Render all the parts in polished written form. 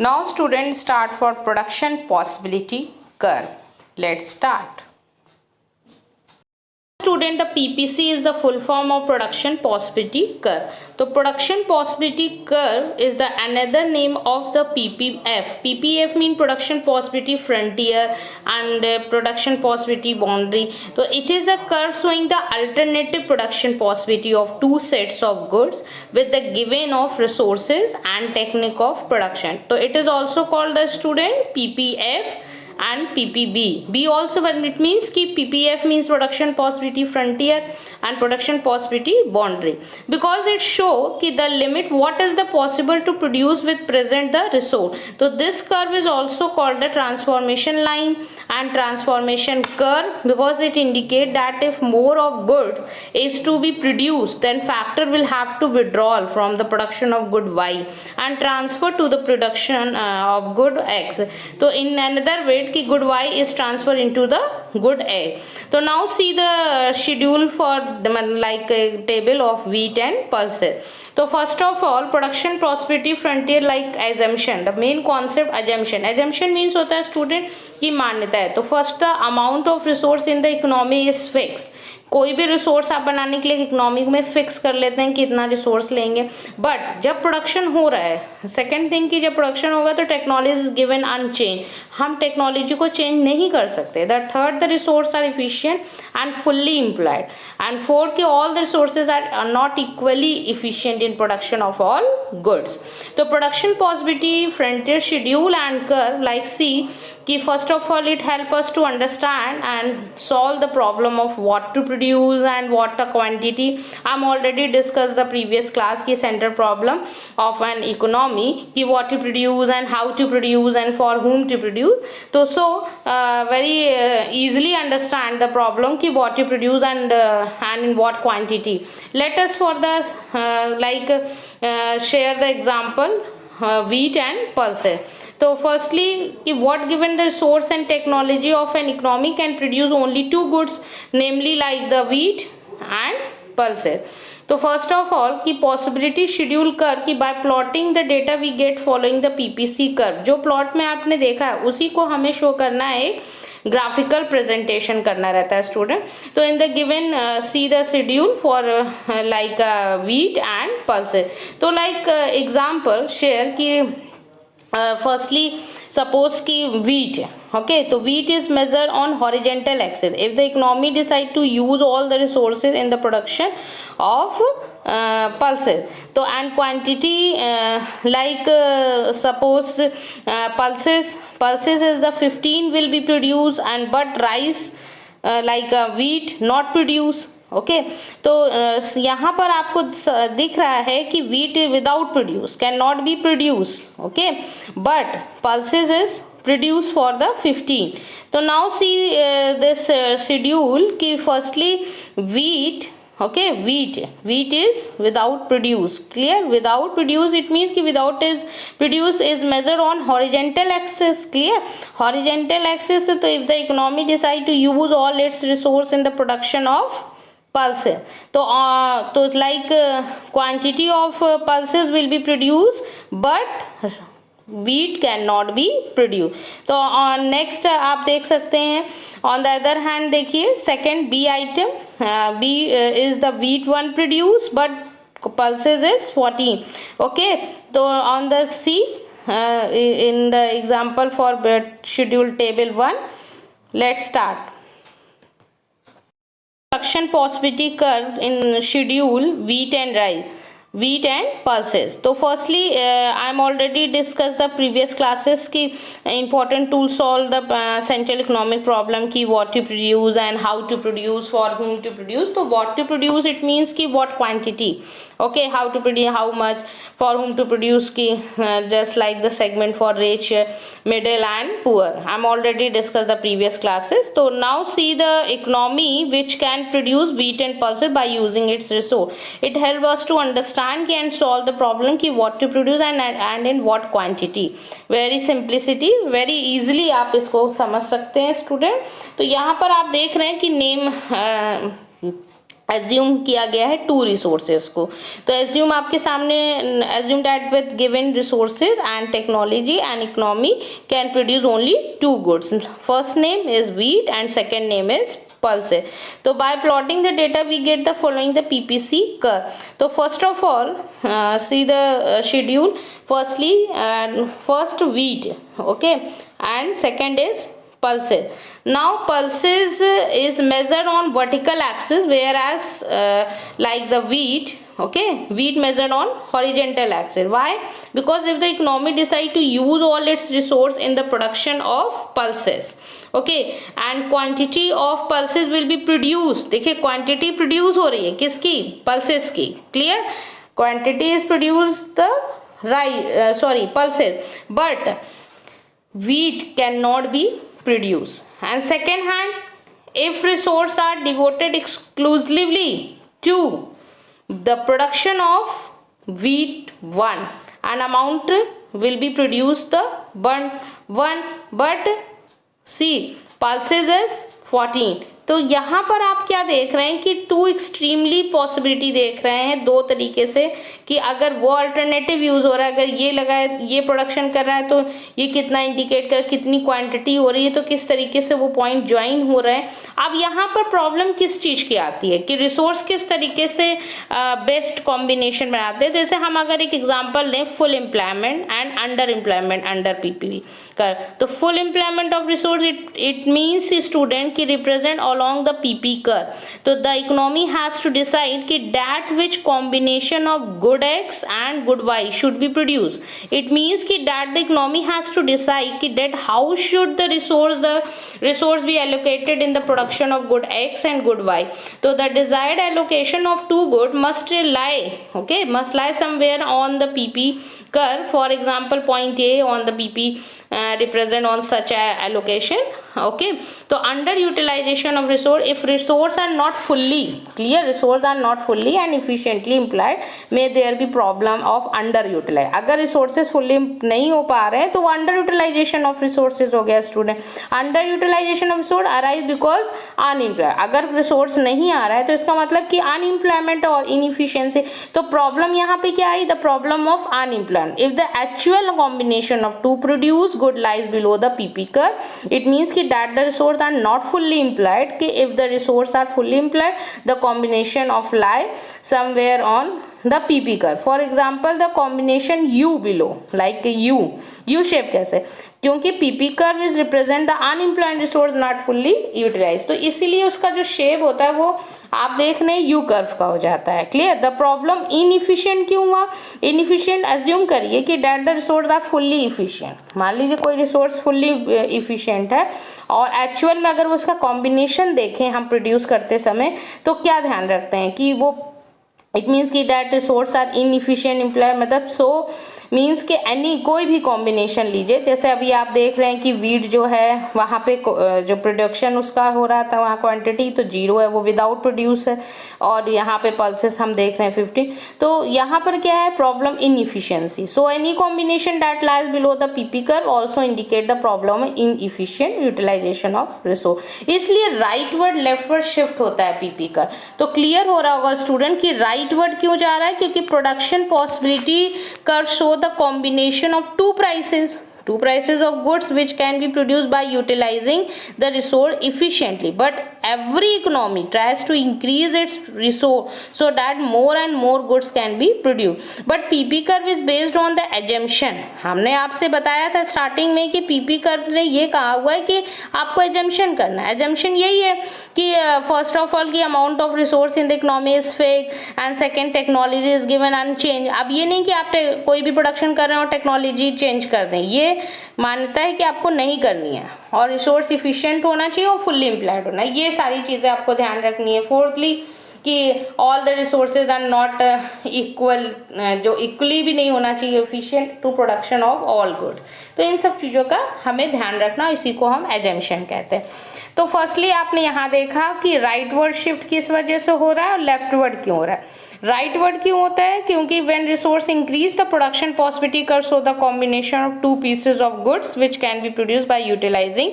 Now students start for production possibility curve. Let's start. Student, the PPC is the full form of production possibility curve. So production possibility curve is the another name of the PPF. PPF means production possibility frontier and production possibility boundary. So it is a curve showing the alternative production possibility of two sets of goods with the given of resources and technique of production. So it is also called the student PPF and PPB. B also, when it means कि PPF means production possibility frontier and production possibility boundary, because it show कि the limit what is the possible to produce with present the resource. So this curve is also called the transformation line and transformation curve, because it indicate that if more of goods is to be produced, then factor will have to withdraw from the production of good Y and transfer to the production of good X. So in another way कि good Y is transferred into the good A. So now see the schedule for the like a table of wheat and pulses. So first of all, production prosperity frontier like assumption. The main concept assumption. Assumption means होता है student की मान्यता है. तो first the amount of resource in the economy is fixed. कोई भी resource आप बनाने के लिए इकोनॉमिक में फिक्स कर लेते हैं कि इतना रिसोर्स लेंगे, बट जब प्रोडक्शन हो रहा है, सेकेंड थिंग कि जब प्रोडक्शन होगा तो टेक्नोलॉजी इज गिवन अनचेंज, हम टेक्नोलॉजी को चेंज नहीं कर सकते. The third, the resource are efficient and fully employed, and fourth कि all the resources are not equally efficient in production of all goods. तो production possibility frontier schedule and curve like see कि first of all it help us to understand and solve the problem of what to produce and what the quantity. I'm already discussed the previous class की central problem of an economy कि what to produce and how to produce and for whom to produce. So very easily understand the problem कि what to produce and in what quantity. Let us for the share the example wheat and pulses. So firstly, what given the source and technology of an economy can produce only two goods, namely like the wheat and pulses. तो first of all की possibility schedule curve की by plotting the data we get following the PPC curve. जो plot में आपने देखा है उसी को हमें शो करना है, एक ग्राफिकल प्रेजेंटेशन करना रहता है स्टूडेंट. तो in the given see the schedule for like wheat and pulses. तो लाइक एग्जाम्पल शेयर की firstly suppose ki wheat, okay, so wheat is measured on horizontal axis. If the economy decide to use all the resources in the production of pulses, so and quantity suppose pulses is the 15 will be produced and but rice wheat not produce. Okay तो यहाँ पर आपको दिख रहा है कि wheat without produce can not be produce, okay, but pulses is produce for the 15. तो now see this schedule कि firstly wheat, okay, wheat is without produce. Clear? Without produce it means कि without is produce is measured on horizontal axis. Clear? Horizontal axis. तो if the economy decide to use all its resource in the production of pulses, तो like quantity of pulses will be produced but wheat cannot be produced. तो next आप देख सकते हैं on the other hand, देखिए second B item, B is the wheat one produced but pulses is 14. okay, तो on the C in the example for schedule table 1, let's start. Production possibility curve in schedule wheat and pulses. So firstly I'm already discussed the previous classes की important to solve the central economic problem की what to produce and how to produce, for whom to produce. तो what to produce it means की what quantity, okay, how to produce, how much, for whom to produce की just like the segment for rich, middle and poor. I'm already discussed the previous classes. So now see the economy which can produce wheat and pulses by using its resource. It helps us to understand and solve the problem कि what to produce and in what quantity. Very simplicity, very easily आप इसको समझ सकते हैं student. तो यहाँ पर आप देख रहे हैं कि नेम एज्यूम किया गया है 2 रिसोर्सेज को। तो एज्यूम आपके सामने, assume that with given resources and technology and economy can produce only 2 goods. First name is wheat and second name is pulses. तो by plotting the data we get the following the PPC curve. तो first of all see the schedule. Firstly first wheat, okay, and second is pulses. Now pulses is measured on vertical axis, whereas like the wheat, okay, wheat measured on horizontal axis. Why? Because if the economy decide to use all its resource in the production of pulses, okay, and quantity of pulses will be produced. देखिए quantity produce हो रही है किसकी? pulses की. clear? quantity is produced the pulses, but wheat cannot be produced. And second hand, if resources are devoted exclusively to the production of wheat 1, an amount will be produced the 1, but see pulses is 14. तो यहाँ पर आप क्या देख रहे हैं कि 2 extremely possibility देख रहे हैं, 2 तरीके से, कि अगर वो अल्टरनेटिव यूज़ हो रहा है, अगर ये लगा है, ये प्रोडक्शन कर रहा है, तो ये कितना इंडिकेट कर, कितनी क्वांटिटी हो रही है, तो किस तरीके से वो पॉइंट ज्वाइन हो रहे हैं। अब यहाँ पर प्रॉब्लम किस चीज़ की आती है कि रिसोर्स किस तरीके से बेस्ट कॉम्बिनेशन बनाते हैं। जैसे हम अगर एक एग्जाम्पल लें, full employment and under employment under PPV कर, तो full employment of resource it means student की represent along the PP curve. तो the economy has to decide कि that which combination of good X and good Y should be produced. It means कि that the economy has to decide कि that how should the resource be allocated in the production of good X and good Y. तो the desired allocation of 2 good must lie somewhere on the PP curve. For example, point A on the PP represent on such a allocation, okay. तो under utilization of resource, if resource are not fully and efficiently employed, may there be problem of underutilized. अगर resources fully नहीं हो पा रहे हैं तो वो underutilization of resources हो गया student. underutilization of resource arise because unemployed. अगर resource नहीं आ रहा है तो इसका मतलब कि unemployment और inefficiency। तो problem यहाँ पे क्या आई? the problem of unemployment. if the actual combination of 2 produce good lies below the PP curve, it means कि that the resource are not fully employed. कि if the resource are fully employed, the combination of lie somewhere on the PP curve. For example, the combination U below, like U shape कैसे? क्योंकि PP curve is represent the unemployed resource not fully utilized. तो इसीलिए उसका जो shape होता है वो आप देख रहे हैं U कर्व का हो जाता है। क्लियर? द प्रॉब्लम इनइफिशिएंट क्यों हुआ? इनइफिशिएंट एज्यूम करिए कि that the resource are fully efficient. मान लीजिए कोई रिसोर्स फुल्ली इफिशिएंट है और एक्चुअल में अगर उसका कॉम्बिनेशन देखें हम प्रोड्यूस करते समय, तो क्या ध्यान रखते हैं कि वो इट मीन्स कि दैट रिसोर्स आर इनइफिशिएंट एम्प्लॉय, मतलब सो मीन्स कि एनी कोई भी कॉम्बिनेशन लीजिए। जैसे अभी आप देख रहे हैं कि वीट जो है वहाँ पे जो प्रोडक्शन उसका हो रहा था वहाँ क्वांटिटी तो 0 है, वो विदाउट प्रोड्यूस है, और यहाँ पे पल्सेस हम देख रहे हैं 50। तो यहाँ पर क्या है? Problem inefficiency. So any combination that lies below the PP curve also indicate the problem inefficient utilisation of resource. इसलिए rightward leftward shift होता है पीपी कर्व। तो क्लियर हो रहा होगा स्टूडेंट कि राइट वर्ड क्यों जा रहा है? क्योंकि production possibility curve show the combination of two prices of goods which can be produced by utilizing the resource efficiently, but every economy tries to increase its resource so that more and more goods can be produced. But PP curve is based on the assumption. हमने आपसे बताया था starting में कि PP curve ने ये कहा हुआ है कि आपको assumption करना है। assumption यही है कि फर्स्ट ऑफ ऑल की amount of resource in the economy is fixed and second technology is given unchange. अब ये नहीं कि आप कोई भी प्रोडक्शन कर रहे हो और टेक्नोलॉजी चेंज कर दें, ये मान्यता है कि आपको नहीं करनी है, और रिसोर्स इफिशिएंट होना चाहिए और फुल्ली एम्प्लॉयड होना है। ये सारी चीज़ें आपको ध्यान रखनी है। फोर्थली कि all the resources are not equal, जो इक्वली भी नहीं होना चाहिए efficient to production of all goods. तो इन सब चीज़ों का हमें ध्यान रखना, इसी को हम एजम्पशन कहते हैं। तो फर्स्टली आपने यहाँ देखा कि राइट वर्ड शिफ्ट किस वजह से हो रहा है और लेफ्ट वर्ड क्यों हो रहा है। राइट वर्ड क्यों होता है? क्योंकि when resource increase the production possibility curve show the combination of two pieces of goods which can be produce by utilising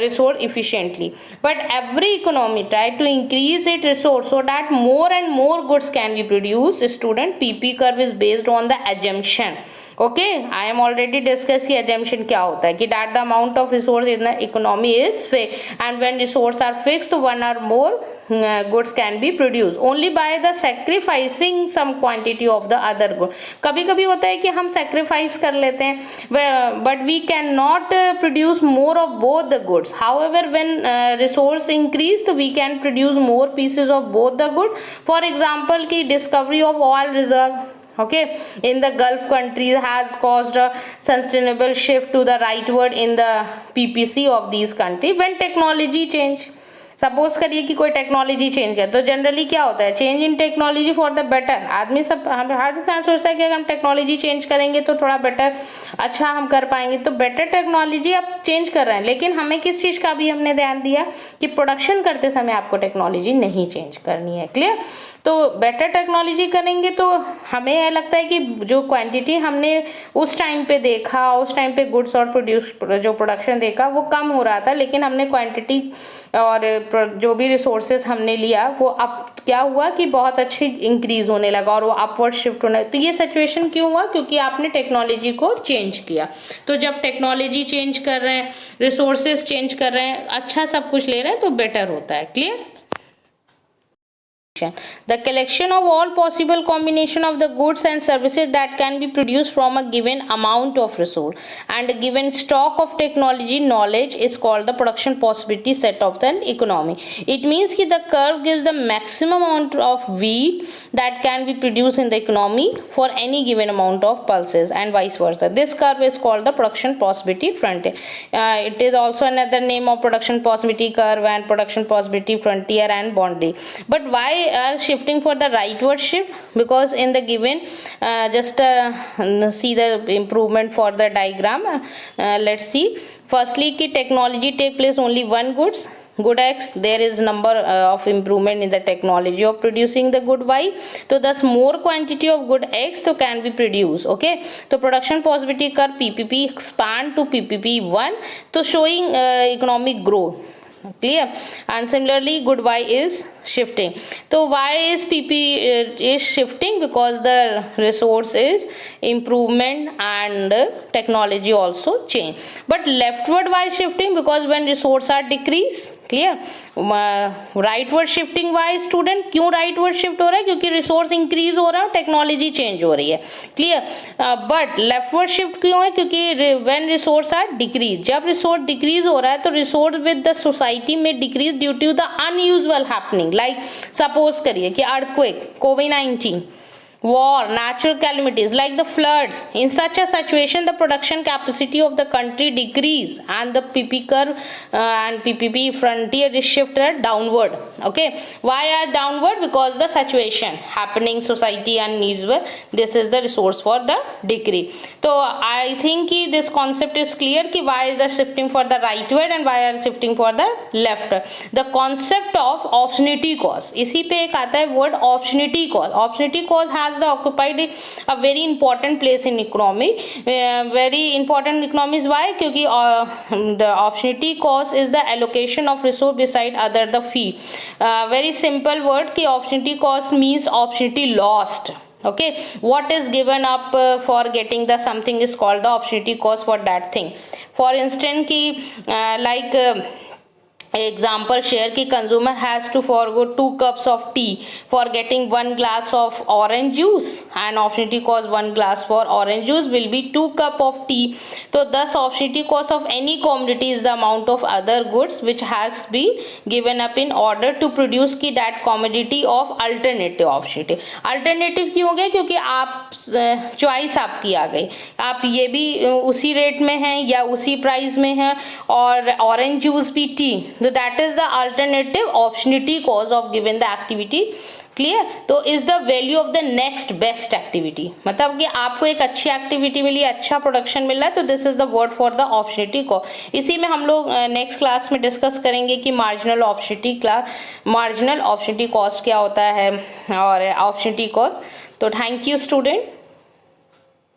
resource efficiently. But every economy try to increase its resource so that more and more goods can be produced. Student, PP curve is based on the assumption. Okay, I am already discuss की assumption क्या होता है कि that the amount of resource in the economy is fix and when resource are fix तो one और more goods can be produced only by the sacrificing some quantity of the other good. कभी कभी होता है कि हम sacrifice कर लेते हैं but we cannot produce more of both the goods. However, when resource increase तो we can produce more pieces of both the good. For example की discovery of oil reserve, okay, in the Gulf countries has caused a sustainable shift to the rightward in the PPC of these countries when technology change. Suppose करिए कि कोई technology change करे तो generally क्या होता है, change in technology for the better. आदमी सब हम हर इंसान सोचता है कि अगर हम टेक्नोलॉजी चेंज करेंगे तो थोड़ा बेटर अच्छा हम कर पाएंगे. तो बेटर टेक्नोलॉजी अब चेंज कर रहे हैं, लेकिन हमें किस चीज़ का भी हमने ध्यान दिया कि प्रोडक्शन करते समय आपको टेक्नोलॉजी नहीं चेंज करनी है. क्लियर? तो बेटर टेक्नोलॉजी करेंगे तो हमें यह लगता है कि जो क्वांटिटी हमने उस टाइम पे देखा, उस टाइम पे गुड्स और जो प्रोडक्शन देखा वो कम हो रहा था, लेकिन हमने क्वांटिटी और जो भी रिसोर्सेज हमने लिया वो अब क्या हुआ कि बहुत अच्छी इंक्रीज होने लगा और वो अपवर्ड शिफ्ट होने. तो ये सिचुएशन क्यों हुआ? क्योंकि आपने टेक्नोलॉजी को चेंज किया. तो जब टेक्नोलॉजी चेंज कर रहे हैं, रिसोर्सेज चेंज कर रहे हैं, अच्छा सब कुछ ले रहे हैं तो बेटर होता है. Clear? The collection of all possible combination of the goods and services that can be produced from a given amount of resource and a given stock of technology knowledge is called the production possibility set of the economy. It means that the curve gives the maximum amount of wheat that can be produced in the economy for any given amount of pulses and vice versa. This curve is called the production possibility frontier. It is also another name of production possibility curve and production possibility frontier and boundary. But why are shifting for the rightward shift? Because in the given see the improvement for the diagram. Let's see. Firstly ki technology take place only one goods, good X, there is number of improvement in the technology of producing the good Y, so thus more quantity of good X so can be produced. Okay, so production possibility curve PPP expand to PPP1 so showing economic growth. Clear? And similarly good Y is shifting. So Y is PP is shifting because the resource is improvement and technology also change. But leftward Y shifting because when resource are decrease. क्लियर? Rightward shifting why student, क्यों rightward shift हो रहा है? क्योंकि resource increase हो रहा है, technology change हो रही है. क्लियर? बट लेफ्टवर्ड शिफ्ट क्यों है? क्योंकि व्हेन रिसोर्स आर डिक्रीज, जब रिसोर्स डिक्रीज हो रहा है तो रिसोर्स विद द सोसाइटी में decrease due to the unusual happening. Like suppose करिए कि अर्थक्वेक, कोविड-19, war, natural calamities like the floods. In such a situation the production capacity of the country decrease and the PP curve and PPP frontier is shifted downward. Okay, why are downward? Because the situation happening society unusual, this is the resource for the decree. So I think this concept is clear कि why is the shifting for the rightward and why are shifting for the left. The concept of opportunity cost, इसी पे एक आता है word opportunity cost. Opportunity cost has the occupied a very important place in economy. Very important economies. Why? क्योंकि the opportunity cost is the allocation of resource beside other the fee. Very simple word कि opportunity cost means opportunity lost. Okay, what is given up for getting the something is called the opportunity cost for that thing. For instance कि like example share कि consumer has to forgo 2 cups of tea for getting 1 glass of orange juice and opportunity cost 1 glass for orange juice will be 2 cup of tea. So thus opportunity cost of any commodity is the amount of other goods which has been given up in order to produce की that commodity of alternative opportunity. Alternative क्यों हो गया? क्योंकि आप choice आपकी आ गई, आप ये भी उसी रेट में हैं या उसी प्राइस में हैं और ऑरेंज जूस भी T, So that is the alternative opportunity cost of given the activity. Clear? तो is the value of the next best activity, मतलब कि आपको एक अच्छी एक्टिविटी मिली, अच्छा प्रोडक्शन मिल रहा है, तो this is the word for the opportunity cost. इसी में हम लोग नेक्स्ट क्लास में डिस्कस करेंगे कि मार्जिनल अपॉर्चुनिटी कॉस्ट क्या होता है और अपॉर्चुनिटी कॉस्ट. तो थैंक यू स्टूडेंट.